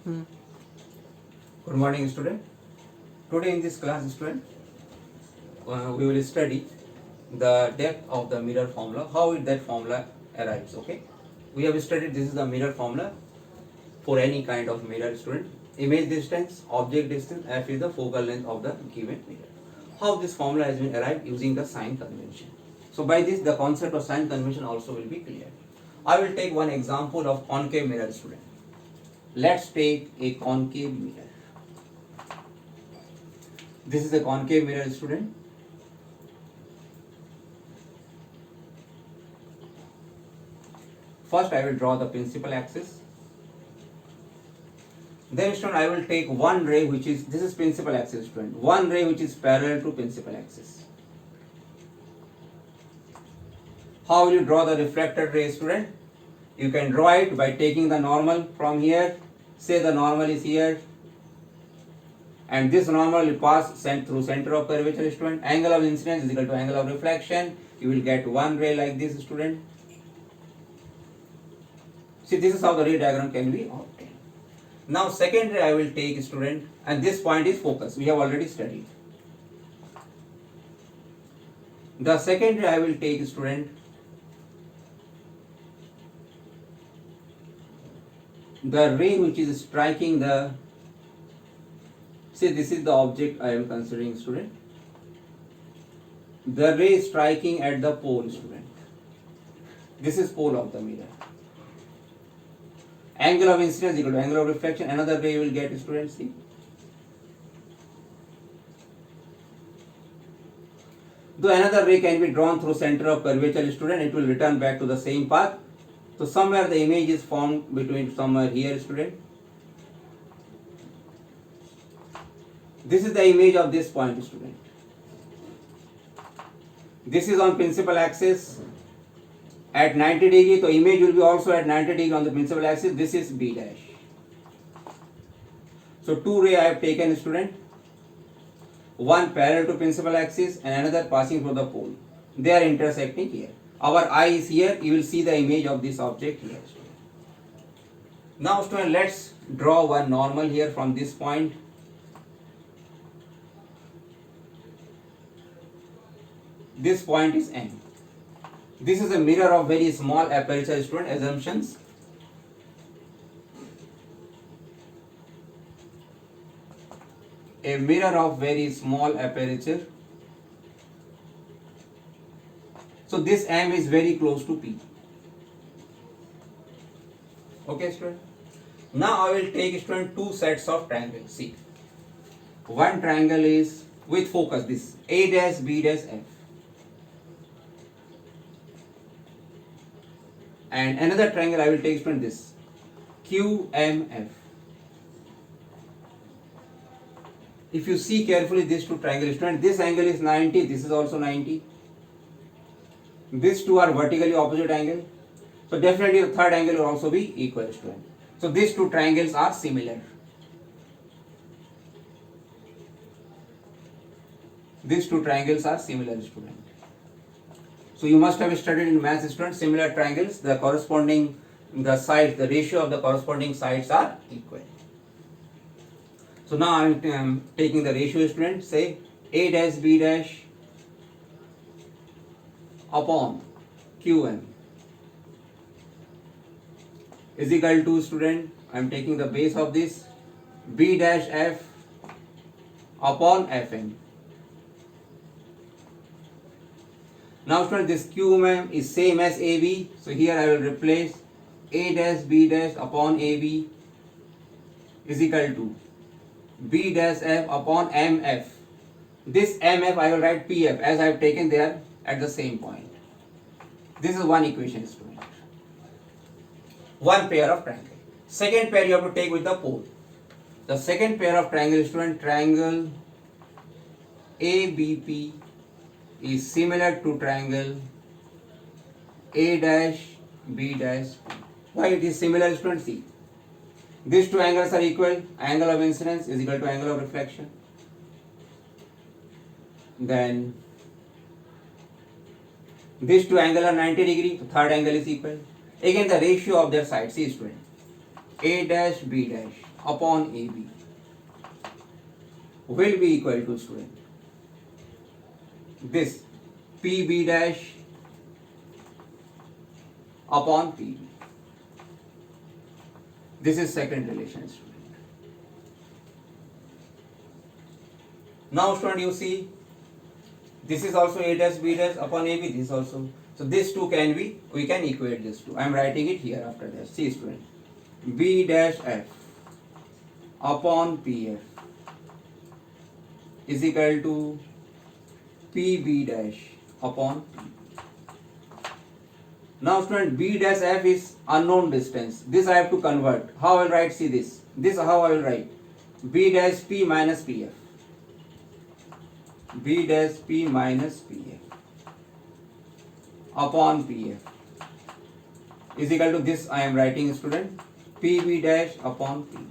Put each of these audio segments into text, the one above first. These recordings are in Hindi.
Good morning, student. Today in this class, student, we will study the depth of the mirror formula, how that formula arrives. Okay, we have studied this is the mirror formula for any kind of mirror, student. Image distance, object distance, f is the focal length of the given mirror. How this formula has been arrived using the sign convention. So by this, the concept of sign convention also will be clear. I will take one example of concave mirror, student. Let's take a concave mirror. This is a concave mirror, student. First, I will draw the principal axis. Then, student, I will take one ray which is, this is principal axis, student. One ray which is parallel to principal axis. How will you draw the reflected ray, student? You can draw it by taking the normal from here. Say the normal is here. And this normal will pass through center of curvature, student. Angle of incidence is equal to angle of reflection. You will get one ray like this, student. See, this is how the ray diagram can be obtained. Now, second ray I will take, student, and this point is focus. We have already studied. The second ray I will take, student, the ray which is striking the, see, this is the object I am considering, student. The ray striking at the pole, student. This is pole of the mirror. Angle of incidence equal to angle of reflection. Another ray you will get, student, see. Though another ray can be drawn through center of curvature, student, it will return back to the same path. So somewhere the image is formed between somewhere here, student. This is the image of this point, student. This is on principal axis at 90 degree. So image will be also at 90 degree on the principal axis. This is B dash. So two ray I have taken, student. One parallel to principal axis and another passing through the pole. They are intersecting here. Our eye is here. You will see the image of this object here, student. Now, student, let's draw one normal here from this point. This point is M. This is a mirror of very small aperture, student. Assumptions. A mirror of very small aperture. So this M is very close to P. Okay, student. Now I will take, student, two sets of triangles. See, one triangle is with focus, this A dash, B dash, F. And another triangle I will take, student, this QMF. If you see carefully these two triangles, student, this angle is 90, this is also 90. These two are vertically opposite angle. So definitely the third angle will also be equal, student. So these two triangles are similar. These two triangles are similar, student. So you must have studied in maths, student, similar triangles, the corresponding, the sides, the ratio of the corresponding sides are equal. So now I am taking the ratio, student, say A dash B dash upon QM is equal to, student, I am taking the base of this B dash F upon Fm. Now, student, this QM is same as AB. So here I will replace A dash B dash upon AB is equal to B dash F upon MF. This MF I will write PF as I have taken there at the same point. This is one equation, student. One pair of triangle. Second pair you have to take with the pole. The second pair of triangle, student, triangle ABP is similar to triangle A dash B dash. Why it is similar, student? See, these two angles are equal. Angle of incidence is equal to angle of reflection. Then these two angles are 90 degree. So third angle is equal. Again, the ratio of their sides, see, student, A dash B dash upon AB will be equal to, student, this PB dash upon PB. This is second relation, student. Now, student, you see, this is also A dash B dash upon AB, this also. So this two can be, we can equate this two. I am writing it here after that. See, student, B dash F upon PF is equal to PB dash upon P. Now, student, B dash F is unknown distance. This I have to convert. How I will write? See this. This how I will write? B dash P minus PF. B dash P minus PF upon PF is equal to this. I am writing, student, PB dash upon PB.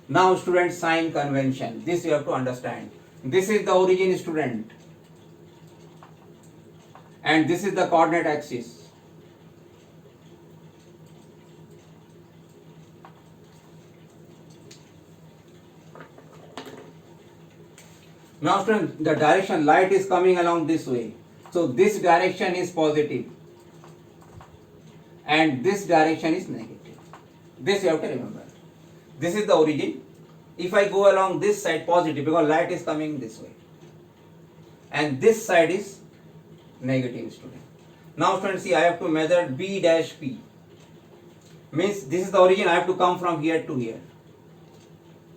Now, student, sign convention. This you have to understand. This is the origin, student, and this is the coordinate axis. Now, student, the direction light is coming along this way. So this direction is positive and this direction is negative. This you have to remember. This is the origin. If I go along this side positive, because light is coming this way, and this side is negative, student. Now, student, see, I have to measure B dash P. Means this is the origin. I have to come from here to here.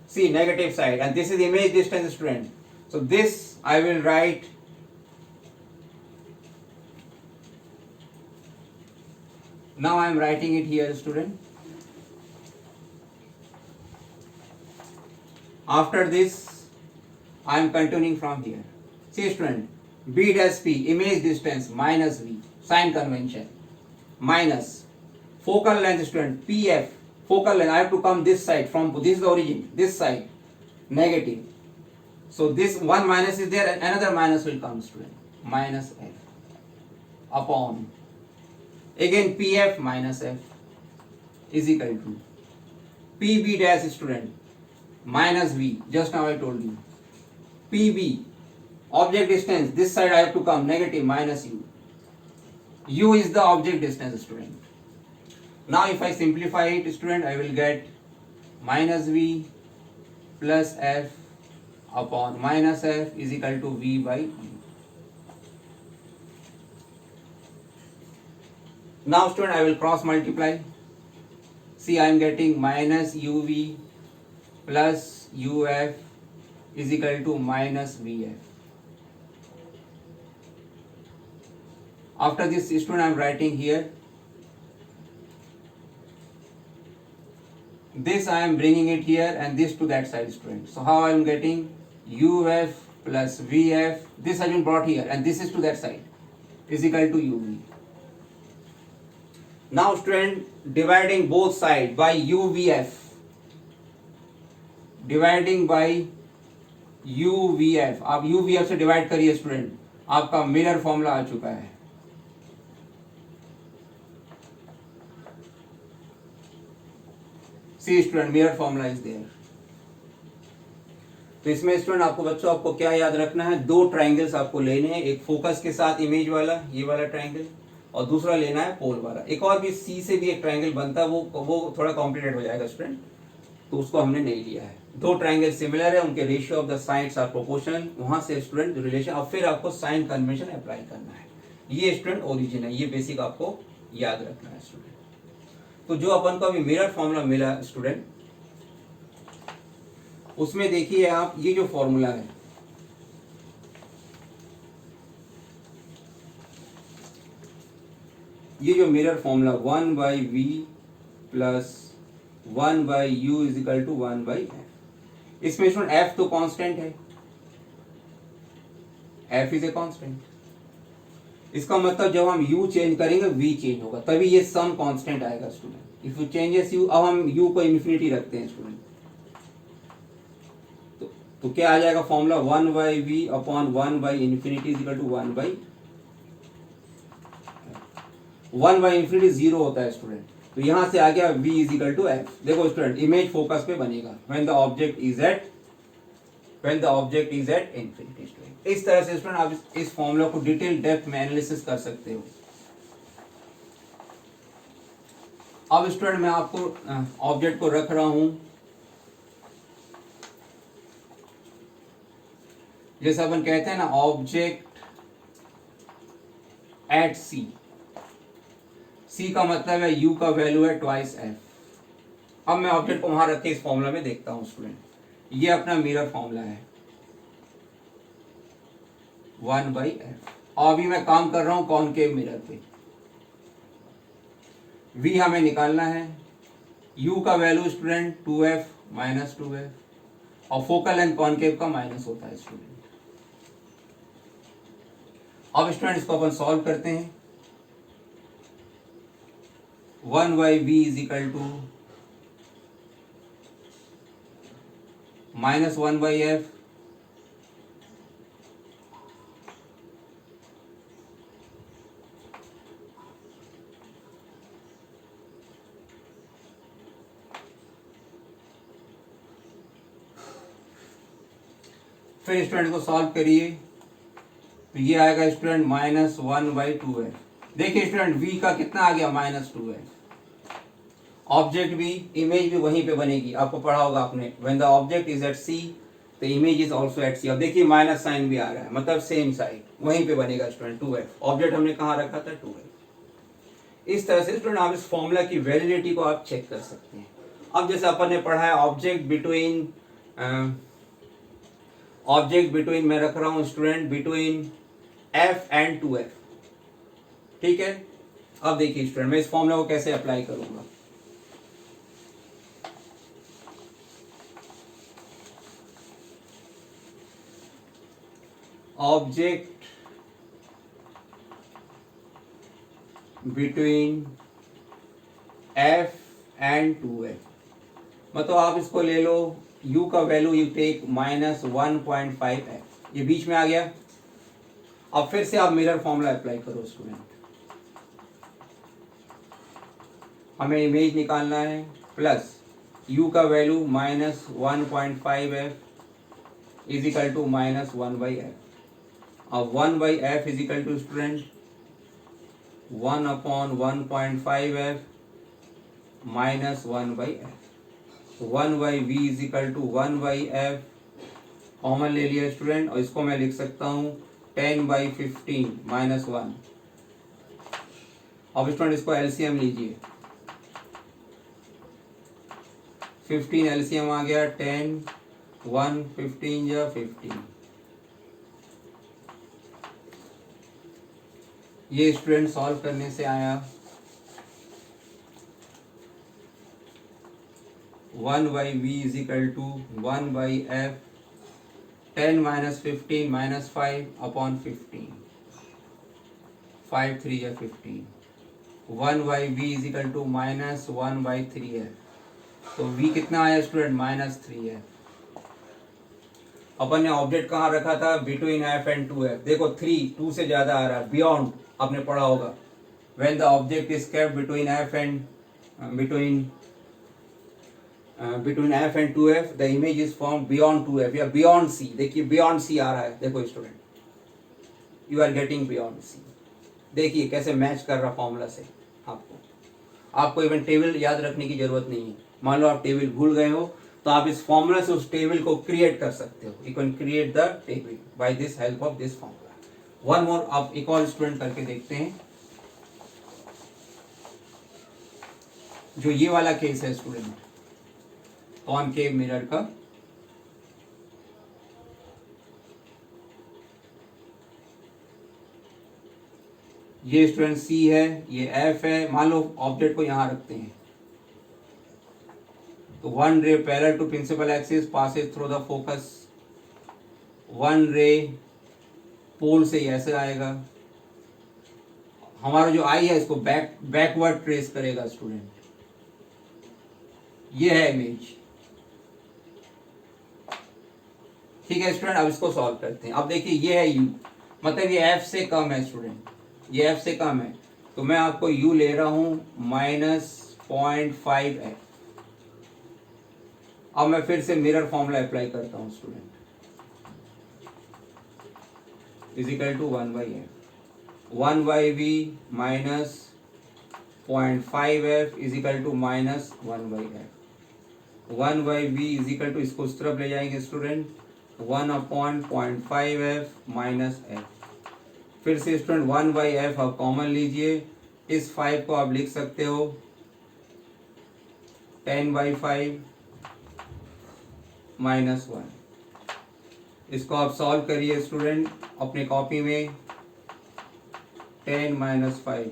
See, negative side, and this is image distance, student. So this I will write now. I am writing it here, student. After this, I am continuing from here. See, student, B dash P, image distance, minus V, sign convention, minus focal length, student, PF, focal length. I have to come this side from, this is the origin, this side, negative. So this one minus is there and another minus will come, student, minus F upon, again PF minus F is equal to PB dash, student, minus V, just now I told you, PB, object distance, this side I have to come, negative, minus U. U is the object distance, student. Now if I simplify it, student, I will get minus V plus F upon minus F is equal to V by U. Now, student, I will cross multiply. See, I am getting minus UV plus UF is equal to minus VF. After this, student, I am writing here. This I am bringing it here and this to that side, student. So how I am getting UF plus VF, this has been brought here and this is to that side, is equal to UV. Now, student, dividing both sides by UVF, dividing by UVF, आप UVF से डिवाइड करिए, स्टूडेंट, आपका मिरर फॉर्मूला आ चुका है. See, student, mirror formula is there. तो इसमें स्टूडेंट आपको, बच्चों, आपको क्या याद रखना है? दो ट्राइंगल्स आपको लेने हैं, एक फोकस के साथ इमेज वाला, ये वाला ट्राइंगल, और दूसरा लेना है पोल वाला. एक और भी सी से भी एक ट्राइंगल बनता है, वो थोड़ा कॉम्प्लिकेटेड हो जाएगा, स्टूडेंट, तो उसको हमने नहीं लिया है. दो ट्राइंगल सिमिलर है, उनके ratio of the sides are proportional, वहां से स्टूडेंट रिलेशन, अब फिर आपको साइन कन्वेंशन अप्लाई करना है. ये स्टूडेंट ओरिजिन है, ये बेसिक आपको याद रखना है, स्टूडेंट. तो जो अपन को अभी मिरर फॉर्मूला मिला, स्टूडेंट, उसमें देखिए आप, ये जो फॉर्मूला है, ये जो mirror formula 1 by V plus 1 by U is equal to 1 by F. इसमें स्टूडेंट एफ तो कांस्टेंट है, एफ इज ए कांस्टेंट. इसका मतलब जब हम u चेंज करेंगे v चेंज होगा, तभी ये सम कांस्टेंट आएगा, student. If you changes u, अब हम u को इन्फिनिटी रखते हैं, स्टूडेंट, तो क्या आ जाएगा formula? 1 by V upon 1 by infinity is equal to 1 by infinity 0 होता है, स्टूडेंट. तो यहाँ से आ गया v is equal to F. देखो स्टूडेंट इमेज फोकस पे बनेगा when the object is at infinity. Student इस तरह से स्टूडेंट आप इस फॉर्मूला को डिटेल डेप्थ में एनालिसिस कर सकते हो। अब स्टूडेंट मैं आपको ऑब्जेक्ट को रख रहा हूं, जैसे अपन कहते हैं ना ऑब्जेक्ट एट सी। सी का मतलब है u का वैल्यू है ट्वाइस एफ। अब मैं ऑब्जेक्ट को वहां रख के इस फॉर्मूला में देखता हूं स्टूडेंट, ये अपना मिरर फॉर्मूला है 1/f। और अभी मैं काम कर रहा हूं कॉनकेव मिरर पे। v हमें निकालना है, u का value student 2f minus 2f और फोकल लेंथ कॉनकेव का माइनस होता है स्टूडेंट। अब स्टूडेंट इसको अपन सॉल्व करते हैं। 1/v is equal to minus 1/f फिर स्टूडेंट को सॉल्व करिए तो ये आएगा स्टूडेंट माइनस 1/2f। देखिए स्टूडेंट v का कितना आ गया माइनस 2f। ऑब्जेक्ट भी इमेज भी वहीं पे बनेगी, आपको पढ़ा होगा आपने when the object is at C the image is also at C. अब देखिए माइनस साइन भी आ रहा है, मतलब सेम साइड वहीं पे बनेगा स्टूडेंट 2f। ऑब्जेक्ट हमने कहाँ रखा था 2f। इस तरह से स्टूडेंट आप इस फॉर्मूला की वैलिडिटी को आप चेक कर सकते हैं। अब जैसे अपन ने पढ़ा है ऑब्जेक्ट बिटवीन मैं रख रहा हूँ student between f and 2f। ठीक है, अब देखिए स्टूडेंट मैं इस फॉर्मूला को कैसे अप्लाई करूंगा। Object between f and 2f, मतलब आप इसको ले लो u का value you take minus 1.5f, ये बीच में आ गया। अब फिर से आप मिरर फॉर्मूला अप्लाई करो स्टूडेंट। हमें इमेज निकालना है प्लस u का value minus 1.5f is equal to minus 1/f। अब 1/f is equal to student 1/1.5f minus 1/f। 1/v is equal to 1/f common ले लिया स्टूडेंट और इसको मैं लिख सकता हूँ 10/15 माइनस 1। अब स्टूडेंट इसको एलसीएम लीजिए, 15 एलसीएम आ गया 10 1 15 या 15। ये स्टूडेंट सॉल्व करने से आया 1/v is equal to 1/f 10 minus 15 minus 5 upon 15, 5 3 या 15। 1/v is equal to minus 1/3f, तो v कितना आया स्टूडेंट माइनस 3f। अपन ने ऑब्जेक्ट कहाँ रखा था बिटवीन f एंड 2f। देखो 3 2 से ज्यादा आ रहा है, बियॉन्ड आपने पढ़ा होगा when the object is kept between f and between f and 2f the image is form beyond 2f या बियॉन्ड c। देखिए बियॉन्ड c आ रहा है, देखो student you are getting beyond c। देखिए कैसे मैच कर रहा फॉर्मूला से। आपको इवन टेबल याद रखने की जरूरत नहीं है। मान लो आप टेबल भूल गए हो तो आप इस फॉर्मूला से उस टेबल को क्रिएट कर सकते हो। You can create the table by this help of this formula. One more आप एक और स्टूडेंट करके देखते हैं। जो ये वाला केस है स्टूडेंट कॉनकेव मिरर का, ये स्टूडेंट C है, ये F है। मान लो ऑब्जेक्ट को यहां रखते हैं तो one ray parallel to principal axis passes through the focus. One ray pole से ऐसे आएगा, हमारा जो आई है इसको बैकवर्ड ट्रेस करेगा स्टूडेंट। ये है इमेज, ठीक है स्टूडेंट। अब इसको सॉल्व करते हैं। अब देखिए ये है u, मतलब ये f से कम है स्टूडेंट, ये f से कम है तो मैं आपको u ले रहा हूं माइनस 0.5f। अब मैं फिर से मिरर फॉर्मूला अप्लाई करता हूं student, is equal to 1/f, 1/v minus 0.5f is equal to minus 1/f, 1/v is equal to, इसको उस तरफ ले जाएंगे स्टूडेंट, 1/0.5f माइनस f। फिर से स्टूडेंट 1/f आप कॉमन लीजिए, इस 5 को आप लिख सकते हो 10/5 माइनस 1। इसको आप सॉल्व करिए स्टूडेंट अपने कॉपी में, 10 माइनस 5,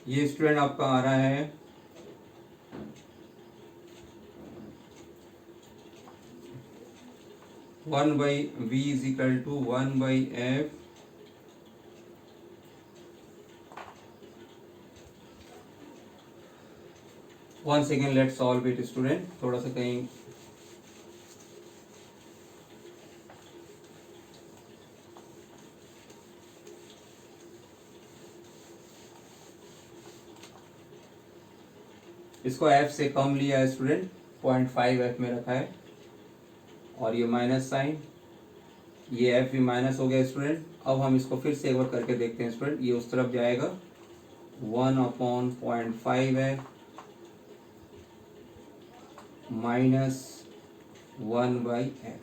ये स्टूडेंट आपका आ रहा है 1/v is equal to 1/f one second, let solve it student, थोड़ा सा कहीं इसको f से कम लिया है स्टूडेंट, 0.5f में रखा है, और ये माइनस साइन, ये f भी माइनस हो गया स्टूडेंट। अब हम इसको फिर से एक बार करके देखते हैं स्टूडेंट, ये उस तरफ जाएगा 1/0.5f माइनस 1/f,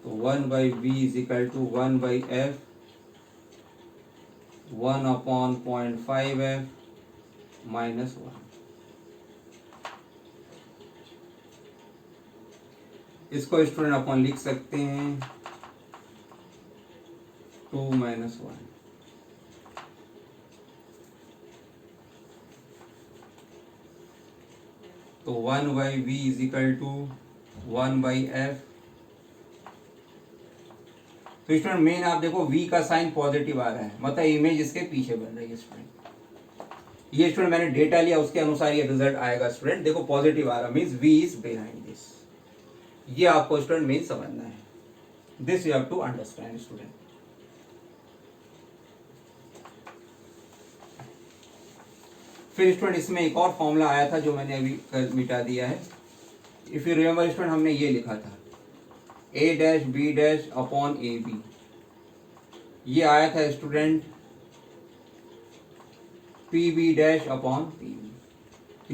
तो 1/v is equal to 1/f 1/0.5f minus 1। इसको स्टूडेंट अपन लिख सकते हैं 2 माइनस 1। तो 1/v is equal to 1/f। तो स्टूडेंट मेन आप देखो v का साइन पॉजिटिव आ रहा है, मतलब इमेज इसके पीछे बन रही है स्टूडेंट। ये स्टूडेंट मैंने डेटा लिया, उसके अनुसार ये रिजल्ट आएगा स्टूडेंट। देखो पॉजिटिव आ रहा means v is behind this. ये आपको स्टूडेंट मेन समझना है, this you have to understand student. फिर स्टूडेंट इसमें एक और फॉर्मूला आया था जो मैंने अभी मिटा दिया है। इफ यू रिमेंबर स्टूडेंट, हमने ये लिखा था a dash b dash upon A B, ये आया था student P B dash upon P B.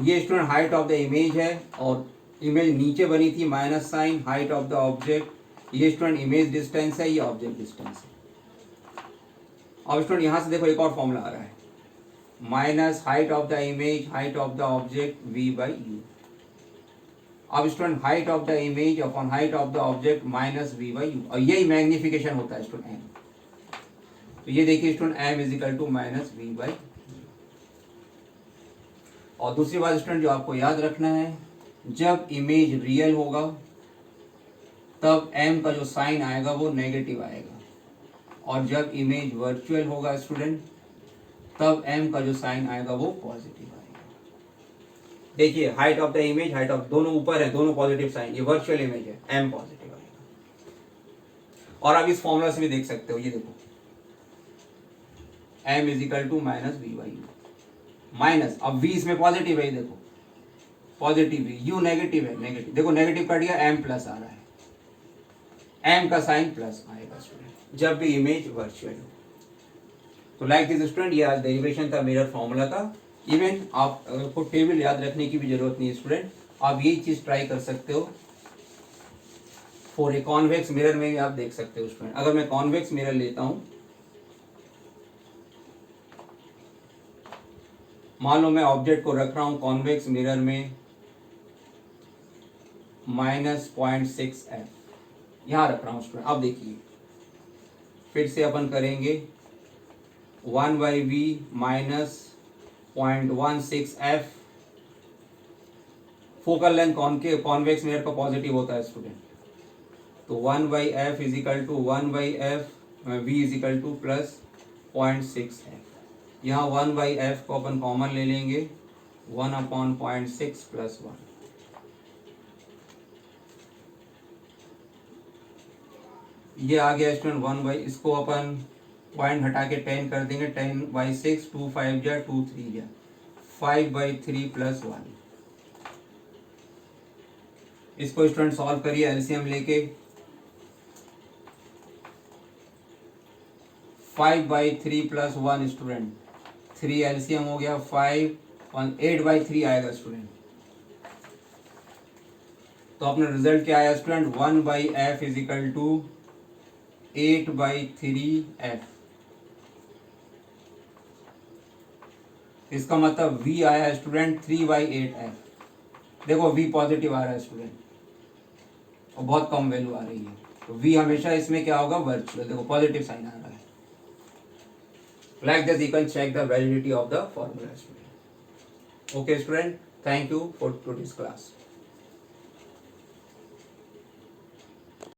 ये student height of the image है, और इमेज नीचे बनी थी minus sign, height of the object, ये स्टूडेंट इमेज डिस्टेंस है, ये ऑब्जेक्ट डिस्टेंस है। अब स्टूडेंट यहाँ से देखो एक और फॉर्मूला आ रहा है, minus height of the image, height of the object v/u। अब student height of the image upon height of the object minus v/u, और यही मैग्निफिकेशन होता है स्टूडेंट m। तो ये देखिए student m is equal to minus v/u। और दूसरी बात स्टूडेंट जो आपको याद रखना है, जब इमेज रियल होगा तब m का जो साइन आएगा वो नेगेटिव आएगा, और जब इमेज वर्चुअल होगा स्टूडेंट तब m का जो साइन आएगा वो पॉजिटिव आएगा। देखिए height of the image, height of, दोनों ऊपर है, दोनों पॉजिटिव साइन, ये वर्चुअल इमेज है, m पॉजिटिव आएगा। और आप इस फॉर्मूला से भी देख सकते हो, ये देखो m is equal to minus v/u, minus, अब v इसमें पॉजिटिव है, देखो पॉजिटिव है, u नेगेटिव है, नेगेटिव, देखो नेगेटिव कट गया, m प्लस आ रहा है, m का साइन प्लस आएगा स्टूडेंट जब भी इमेज वर्चुअल हो। तो लाइक दिस स्टूडेंट, ये आज डेरिवेशन था मिरर फॉर्मूला का। इवन आपको टेबल याद रखने की भी जरूरत नहीं है स्टूडेंट, आप यही चीज ट्राई कर सकते हो। फॉर ए कॉन्वेक्स मिरर में भी आप देख सकते हो स्टूडेंट। अगर मैं कॉन्वेक्स मिरर लेता हूं, मान लो मैं ऑब्जेक्ट को रख रहा हूं कॉन्वेक्स मिरर में -0.6f, यहां रख रहा हूं स्टूडेंट। अब देखिए फिर से अपन करेंगे 1/v minus 0.16f। Focal length convex mirror का पॉजिटिव होता है स्टूडेंट, तो 1/f is equal to 1/f v is equal to plus 0.6f। यहाँ 1/f को अपन कॉमन ले लेंगे, 1/0.6 प्लस 1। ये आ गया स्टूडेंट 1/, इसको अपन पॉइंट हटा के 10 कर देंगे, 10/6, 2 5 जा 2 3 जा 5/3 + 1। इसको स्टूडेंट सॉल्व करिए एलसीएम लेके। 5/3 + 1 स्टूडेंट 3 एलसीएम हो गया 5 और 8/3 आएगा स्टूडेंट। तो अपना रिजल्ट क्या आया स्टूडेंट, 1/f = 8/3f। इसका मतलब v आया स्टूडेंट 3/8f। देखो v पॉजिटिव आ रहा है स्टूडेंट और बहुत कम वैल्यू आ रही है, तो v हमेशा इसमें क्या होगा, वर्चुअल। देखो पॉजिटिव साइन आ रहा है। Like this, you can check the validity of the formula, student. Okay, student. Thank you for today's class.